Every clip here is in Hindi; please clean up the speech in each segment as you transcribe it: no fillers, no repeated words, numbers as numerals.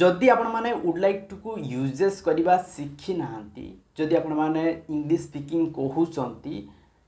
जदि आपण माने वुड लाइक टू को यूजेस करबा सीखी नांती जदि आपण माने इंग्लिश स्पीकिंग कहउचंती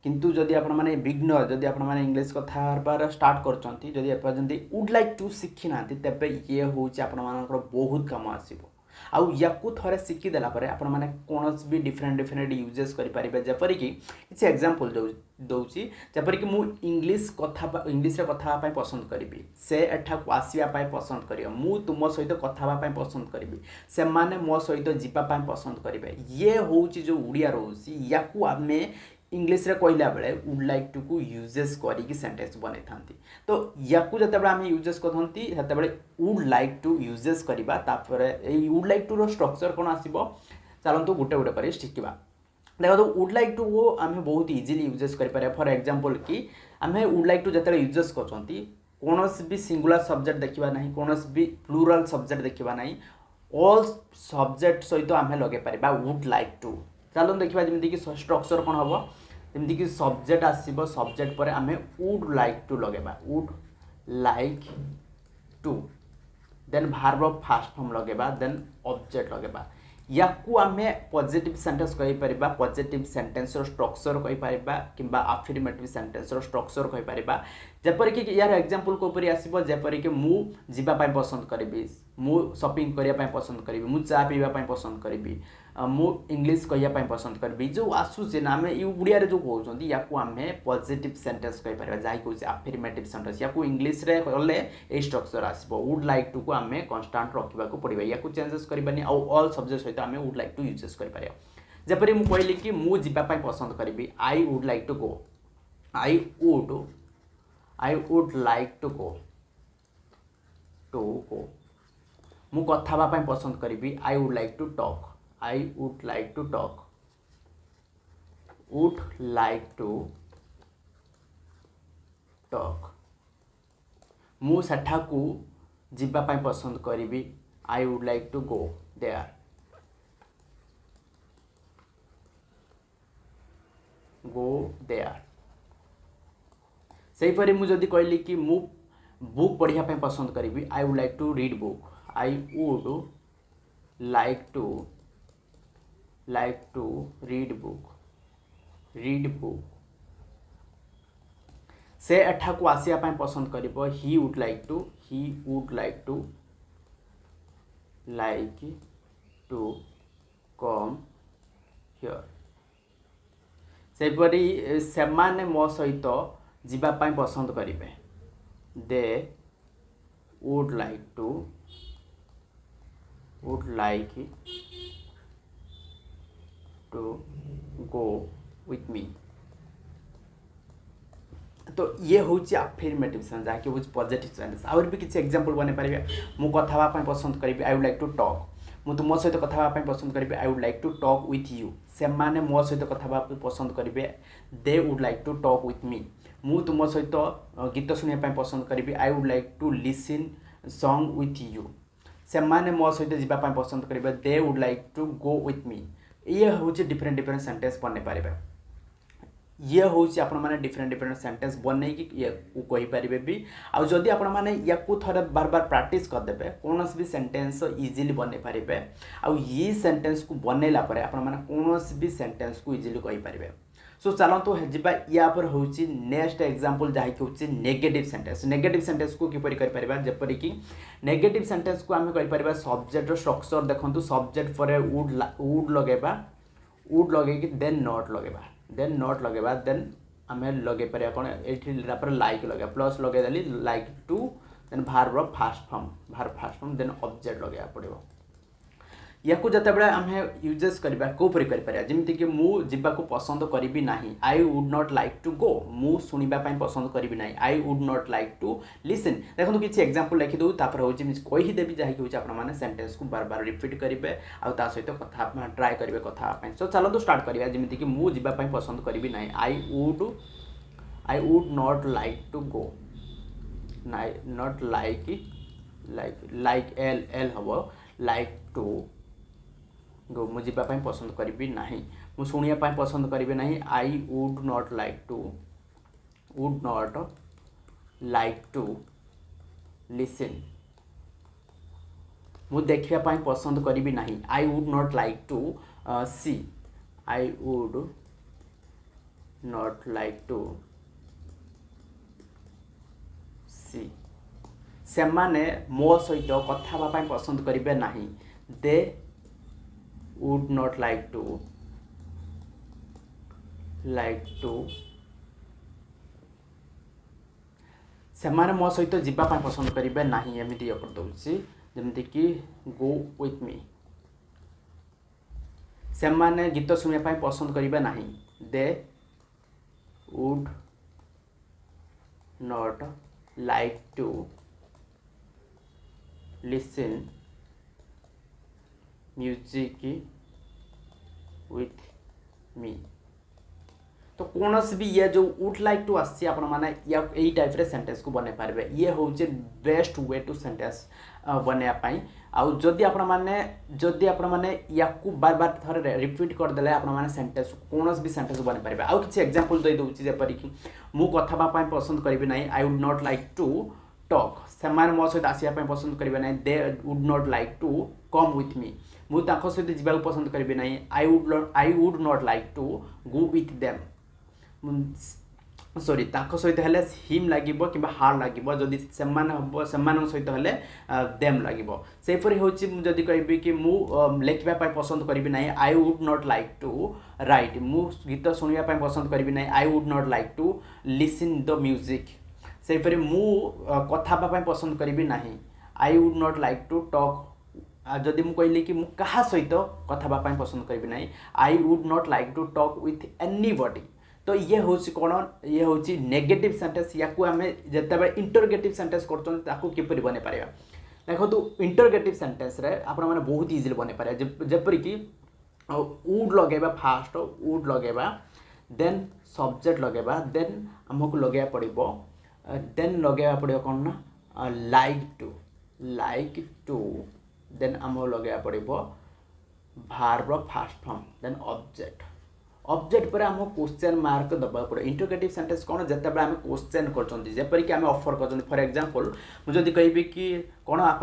किंतु जदि आपण माने बिगनर जदि आपण माने इंग्लिश कथा बार स्टार्ट करचंती जदि एपर्यंत वुड लाइक टू सीखी नांती तबे ये होउची आपण मानकर बहुत काम आसीबो आउ याकू थरे शिखी देला परे आपण माने कोनस भी डिफरेंट यूजेस करि परिबे जेपरि कि किछि एग्जांपल दउची जेपरि कि मु इंग्लिश रे कथा पाई पसंद करिबी से एठा को आसीबा पाई पसंद करियो मु तुम सहित कथा बा पाई पसंद करिबी से माने मो सहित जीवा पाई पसंद करिबे ये होउची जो उड़िया रहउची याकू आमे इंग्लिश रे कहला बेले वुड लाइक टू को यूजेस करिकी सेंटेंस बनै थांती तो याकू जते बेले आमे यूजेस करथंती सेते बेले वुड लाइक टू यूजेस करिबा तापर ए would like to row structure कोन आसीबो चलंतु गुटे गुटे करी शिखिबा देखो तो वुड लाइक टू वो आमे बहुत इजीली यूजेस करि पारे फॉर एग्जांपल कि आमे वुड लाइक टू जते यूजेस करथंती कोनोस भी सिंगुलर सब्जेक्ट देखिबा नाही कोनोस भी प्लुरल सब्जेक्ट देखिबा नाही ऑल सब्जेक्ट सहित आमे लगे पारिबा वुड लाइक टू चलो देखिबा जेमिति कि स्ट्रक्चर कोन हबो जेमिति कि सब्जेक्ट आसीबो सब्जेक्ट पर आमे वुड लाइक टू लगेबा would like to then verb first form लगेबा देन ऑब्जेक्ट लगेबा याकू आमे पॉजिटिव सेंटेंस कहि परिबा पॉजिटिव सेंटेंस रो स्ट्रक्चर कहि परिबा किबा अफर्मेटिव सेंटेंस रो स्ट्रक्चर कहि परिबा जेपर कि यार एग्जांपल को ऊपर आसीबो जेपर कि मु जीवा पाई पसंद करिबी मु शॉपिंग करिया पाई पसंद करिबी मु चा पीवा पाई पसंद करिबी मु इंग्लिश कहिया पाई पसंद करबी जो आसु जे नामे ई उड़िया रे जो कहउछंती याकू आमे पॉजिटिव सेंटेंस कहि परबा जाई कहउछ अफर्मेटिव सेंटेंस याकू इंग्लिश रे कहले ए स्ट्रक्चर आसीबो वुड लाइक टू को आमे कांस्टेंट रखिबा को पड़िबा याकू चेंजेस करबानी आ ऑल सब्जेक्ट सहित आमे वुड लाइक टू यूजेस कर पारिया जेपरि मु कहली कि मु जीवा पाई पसंद करबी I would like to go I would like to go मु कथा बा पाई पसंद करबी I would like to talk I would like to talk. Would like to talk. मु सेठा को जीवा पाई पसंद करिबी I would like to go there. Go there. सही परि मु जदी कहली कि मु बुक पढ़िया पाई पसंद करिबी I would like to read book. I would like to read book से एठा को आसिया पाई पसंद करिबो he would like to come here से परी से माने मो सहित जीवा पाई पसंद करिबे they would like to go with me तो ये होची अफर्मेटिव सेंस जाके वो पॉजिटिव सेंस और भी किसी एग्जांपल बने पारिबे मु कथा बा पई पसंद करिबे I would like to talk मु तुम सहित कथा बा पई पसंद करिबे I would like to talk with you से माने मो सहित कथा बा पई पसंद करिबे they would like to talk with me मु तुम सहित गीत सुनिया पई पसंद करिबे I would like to listen song with you से माने मो सहित जीवा पई पसंद करिबे they would like to go with मी ये हूँ डिफरेंट सेंटेंस बन पारे ये हूँ आपण मैंने डिफरेंट सेंटेंस बन ये कही पारे भी आउ जदि आपण मैंने या थे बार बार प्रैक्टिस करदे कौन भी सेंटेंस इजिली बन पारे आउ ये सेंटेंस को बनैला आपण मैंने कौन भी सेंटेंस को इजिली कही पारे सो चलतु जा या हूँ नेक्स्ट एग्जांपल जहाँकि हूँ नेगेटिव सेंटेंस को किपर कर जपरि कि नेगेटिव सेंटेंस को आम कहीपर सब्जेक्ट स्ट्रक्चर देखो सब्जेक्ट पर वुड लगे देन नॉट लगेबा देन आम लगे पारे कौन ये लाइक लगे प्लस लगे देली like to then verb first form then object लगे पड़ो या जिते बड़े आम यूजेस करवा कौपर कर जमीक मु जावाक पसंद करी ना I would not like to go मु शुणापी पसंद करी ना I would not like to listen देखो किसी एग्जांपल लिखिदे हूँ कहीदेवी जहाँकि हूँ सेंटेंस को बार बार रिपीट करेंगे आ सहित कथा ट्राए करेंगे कथा सो चलो स्टार्ट करवा जमीक मु जावाई पसंद करी ना I would not like to go not like एल हम लाइक टू गो मु जावाई पसंद करी ना मु शुणा पसंद करी ना I would not like to listen मु देखिया पाई पसंद करिबि नाही, I would not like to see, I would not like to see. सेमाने मो सहित कथा हेबा पाई पसंद करिबे नाही, they would not like to सेमाने मो सहित जीवा पाई पसंद करिबे नाही, एमिति ये कर दउछि जेमिति कि गो विथ मी। सेमाने गीत सुनिया पाई पसंद करिबे नाही, they would not like to listen music with me. तो कौन भी ये जो वुड लाइक टू आसी आपण माने या एई टाइप रे सेंटेंस को बने पारबे, ये होचे बेस्ट वे टू सेंटेंस बनेया पाई। आ जदी आपण माने या को बार बार थरे रिपीट कर देले आपण माने सेंटेंस कौन भी सेंटेंस बने पारबे। आ किछि एग्जांपल दे दउछि जे परि कि मु कथा बा पाई पसंद करबी नाही, I would not like to talk. सेमान मो सहित आसिया पाई पसंद करबे नाही, they would not like to come with me. मु ताको सहित जिबा पसंद करबी नाही, I would not like to go with them. Sorry ताको सहित हेले हिम लागिबो किबा हार लागिबो, जदि सेमान हबो सेमान सहित हेले देम लागिबो। से परि होछि मु जदि कहबी कि मु लेखिबा पाई पसंद करबी नाही, I would not like to write. मु गीत सुनिबा पाई पसंद करबी नाही, I would not like to listen the music. से परि मु कथा बा पाई पसंद करबी नाही, I would not like to talk. जदि मु कहली कि मु कहा सहित कथा बा पाई पसंद करबी नाही, I would not like to talk with anybody. तो ये होछि कोन, ये होछि नेगेटिव सेंटेंस। या को हमें जतबे इंटरोगेटिव सेंटेंस करछन ताको किपरि बने पारिबा। देखो तो इंटरोगेटिव सेंटेंस रे आपण माने बहुत इजीली बने पारिबा। जेपरि कि वुड लगेबा, फास्ट वुड लगेबा, देन सब्जेक्ट लगेबा, देन हमको लगेया पड़िबो, देन लगेया पड़िबो कोन ना लाइक टू, देन हमको लगेया पड़िबो verb first form, then object पर हम क्वेश्चन मार्क दबा पड़े। इंटरोगेटिव सेंटेंस कौन जब आम क्वेश्चन करपरिक आम ऑफर कर। फॉर एग्जांपल मुझे कहबी कि कौन आप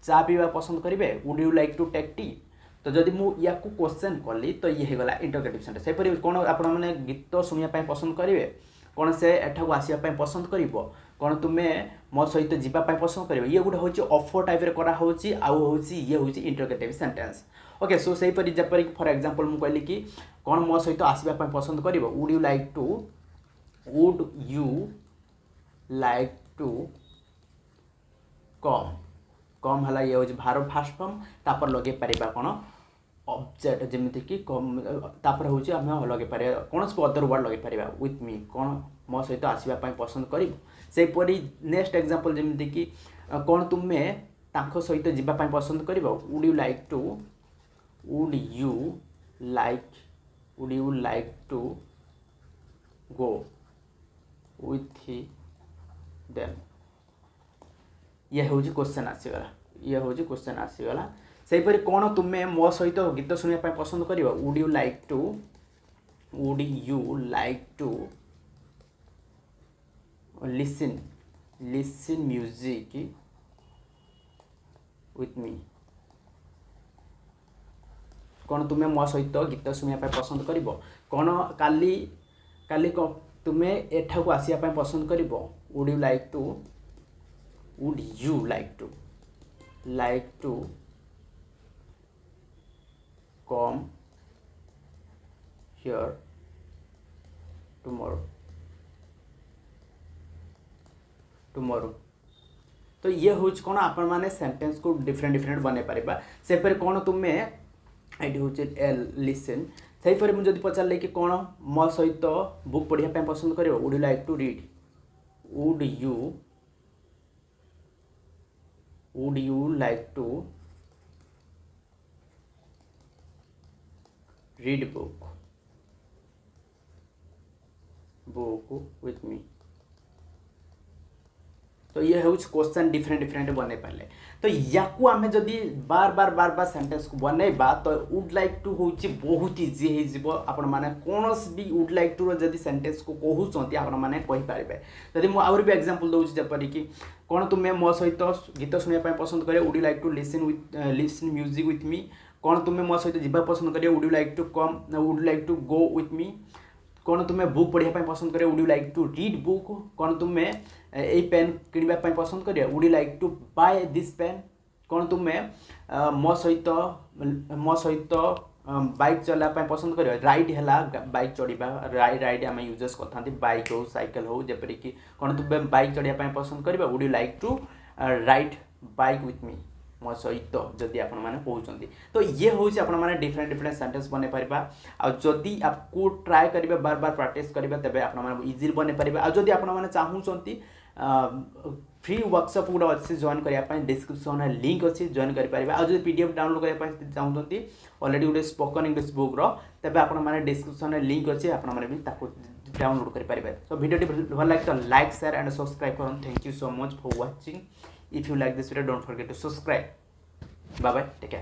चा पीवा पसंद करेंगे, would you like to take tea. तो जदि मु या क्वेश्चन कली तो ये होगा इंटरोगेटिव सेंटेंस। सेपरि कौन आप गीत शुणा पसंद करेंगे, कौन से एठाक आसवाई पसंद कर, कौन तुम्हें मो सहित जावाई पसंद कर, ये गोटे हूँ ऑफर टाइप रे करा होची, आउ होची ये हूँ इंटरोगेटिव सेंटेंस। ओके सो से परि जपरिक फॉर एग्जांपल मु कहली कि कौन मो सहित आसवाई पसंद कर, would you like to come है, ये हूँ वर्ब फास्ट फॉर्म। तापर लगे पारिबा कौन ऑब्जेक्ट, जमीती कि तापर हूँ आम लगे पार कौन से अदर वर्ड लगे पारिबा विथ मी, कौन मो सहित आसवाई पसंद कर। से परि नेक्स्ट एग्जांपल जमीती कि कौन तुम्हें तांको सहित जावाई पसंद कर, would you like to go with them. ये हूँ क्वेश्चन आसीगला, से परि कौन तुम्हें मो सहित गीत शुणा पसंद कर, would you like to listen music with me. कौन तुम्हें मो सहित गीत शुणा पसंद कर, कौन काली तुम्हें एठाक आसवाई पसंद कर, would you like to come here tomorrow. तो ये हूँ कौन आपण मैंने सेंटेंस को डिफरेंट बने पारिबा। से पर कौन तुम्हें ये हूँ लिसन। से पर मुझे पचारे कि कौन मो सहित बुक पढ़ाई पसंद कर, would you like to read, would you like to read book with me. तो ये हूँ क्वेश्चन डिफरेंट बनै पारे तो या आम जदि बार बार सेंटेंस को बनैबा तो वुड लाइक टू हूँ बहुत इजी हो आपण मैंने कौन भी वुड लाइक टू जदि सेंटेंस को कहते आपण मैंने कहींपारे जदि मुझे आउर भी एग्जांपल दूसरी जपरिक कौन तुम्हें मो सहित गीत शुणा पसंद करे would you like to listen music with me कौन तुम्हें मो सहित जावा पसंद करे would you like to come would you like to go with me कौन तुम्हें बुक पढ़ाई पसंद करे would you like to read book कौन तुम्हें ए पेन किणवाई पसंद करे would you like to buy this pen कौन तुम्हें मो सहित बाइक चलापा पसंद कर राइड है बाइक चढ़ा राइड आम यूजेस करते बाइक हो साइकेल हो जपरिक कौन तुम्हें बाइक चढ़ापा पसंद कर would you like to ride bike with me मो सहित जदि आपण मैंने कहते तो ये हूँ आपने डिफरेंट सेंटेंस बन पार आदि आपको ट्राए करेंगे बार बार प्रैक्टिस करेंगे तेज आप इजी बन पारे आदि आपने चाहूँगी फ्री वर्कशॉप गुड़ा अच्छे जॉइन करने डिस्क्रिप्शन लिंक अच्छी जॉइन करेंगे आज पीडीएफ डाउनलोड करने चाहते ऑलरेडी गोटे स्पोकन इंग्लिश बुक्र तेज आपने डिस्क्रिप्शन लिंक अच्छी आपने भी डाउनलोड करेंगे तो वीडियो भल लगे तो लाइक शेयर एंड सब्सक्राइब करें thank you so much for watching if you like this video don't forget to subscribe bye bye take care.